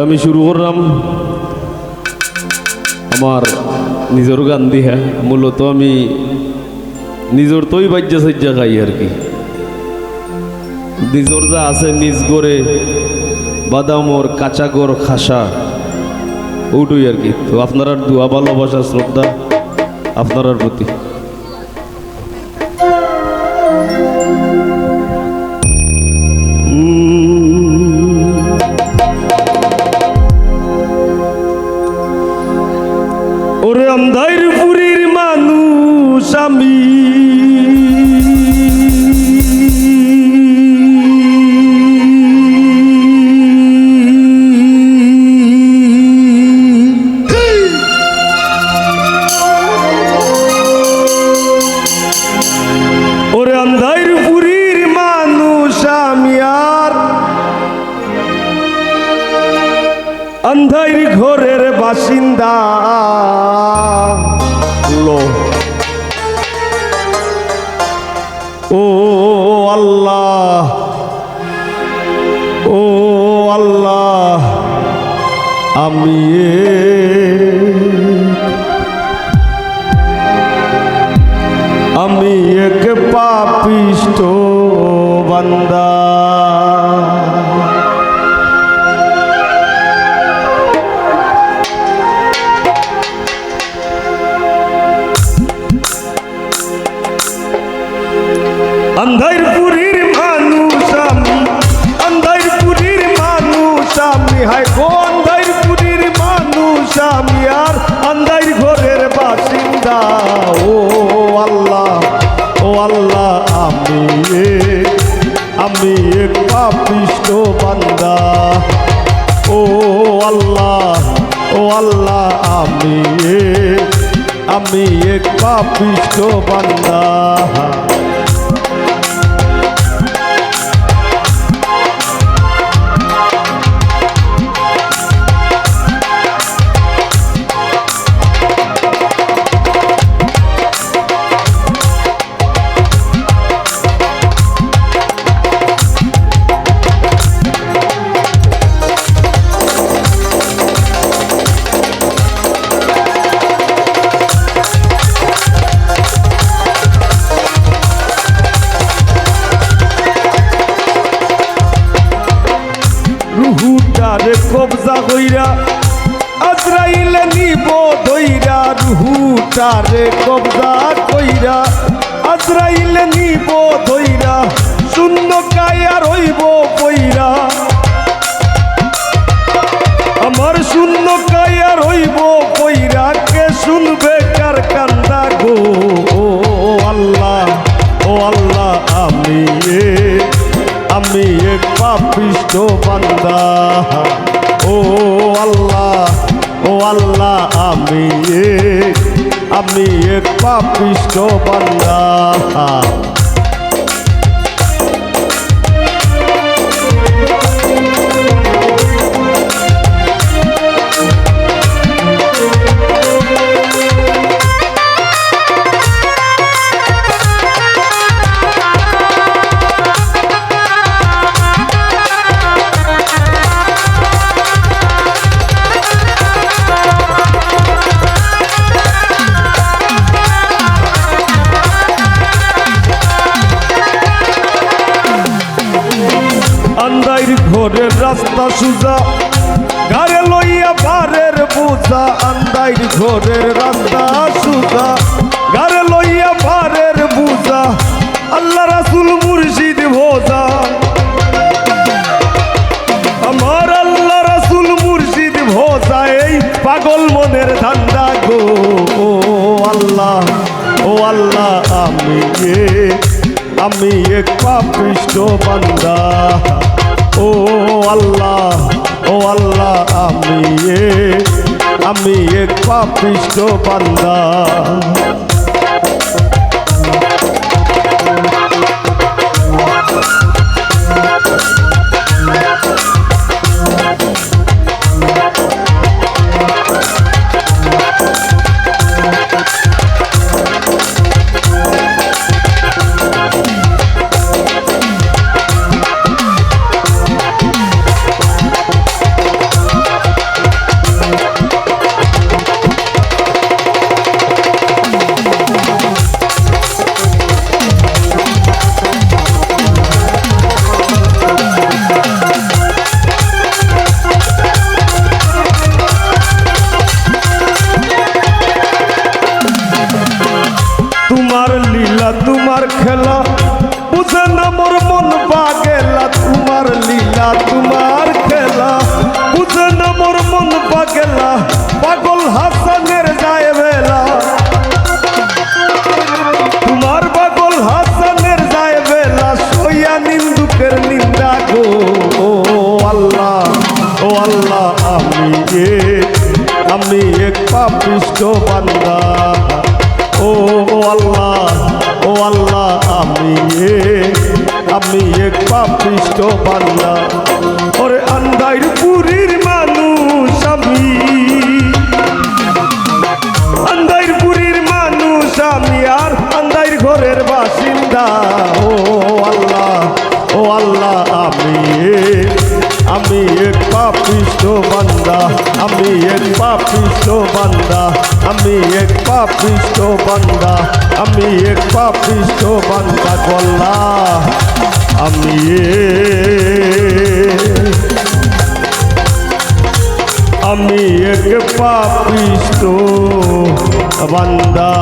আমি শুরু করলাম আমার নিজের গান দিয়ে। মূলত আমি নিজের তোই বাজ্যা সাজ্যা খাই আর কি, নিজের যা আছে নিজ করে বাদামর কাঁচাগর খাসা ওটুই আর কি। তো আপনার দোয়া ভালোবাসা শ্রদ্ধা আপনার প্রতি। ওরে আন্ধার পুরীর মানুষ আমি, ওরে আন্ধার পুরীর মানুষ আমি আর আন্ধার ঘরের বাসিন্দা। ও আল্লাহ, ও আল্লাহ, আমি এক পাপিষ্ঠ বান্দা। আন্ধার পুরীর মানুষ আমি, আন্ধার পুরীর মানুষ আমি, হায় গো আন্ধার পুরীর মানুষ আমি আর আন্ধার ঘরের বাসিন্দা। ও আল্লাহ, ও আল্লাহ, আমি এক পাপিষ্ঠ বান্দা। ও আল্লাহ, ও আল্লাহ, আমি এক পাপিষ্ঠ বান্দা। রুহুটারে কবজা কইরা আজরাইলে নিব ধইরা, রুহুটারে কবজা কইরা আজরাইলে নিব ধইরা, শূন্য কায়া রইব পইরা, আমার শূন্য কায়া রইব পইরা, কে শুনবে কার কান্দা গো। ও আল্লাহ, ও আল্লাহ, আমি এক পাপিষ্ঠ বান্দা। ও আল্লাহ, ও আল্লাহ, আমি এক পাপিষ্ঠ বান্দা। আন্ধার ঘরের রাস্তা সুজা, ঘরে লইয়া ভারের বোঝা। আন্ধার ঘরের রাস্তা সুজা, ঘরে লইয়া ভারের বোঝা, আল্লাহ রাসূল মুর্শিদ ভোজা, আমার আল্লাহ রাসূল মুর্শিদ ভোজা, এই পাগল মনের ধান্দা গো। ও আল্লাহ, ও আল্লাহ, আমি এক পাপিষ্ঠ বান্দা। ও আল্লাহ, ও আল্লাহ, আমি এক পাপিষ্ঠ বান্দা। আমি এক পাপিষ্ট বান্দা। ও আল্লাহ, ও আল্লাহ, আমি এক পাপিষ্ট বান্দা। ওরে আন্দাইরপুরের মানুষ আমি, আন্দাইরপুরের মানুষ আমি, আর আন্দাইর ঘরের বাসিন্দা। ও আল্লাহ, ও আল্লাহ, আমি এক পাপিষ্ট বান্দা, আমি এক পাপিষ্ট বান্দা, আমি এক পাপিষ্ট বান্দা, আমি এক পাপিষ্ট বান্দা গল্লা। আমি এক পাপিষ্ট বান্দা।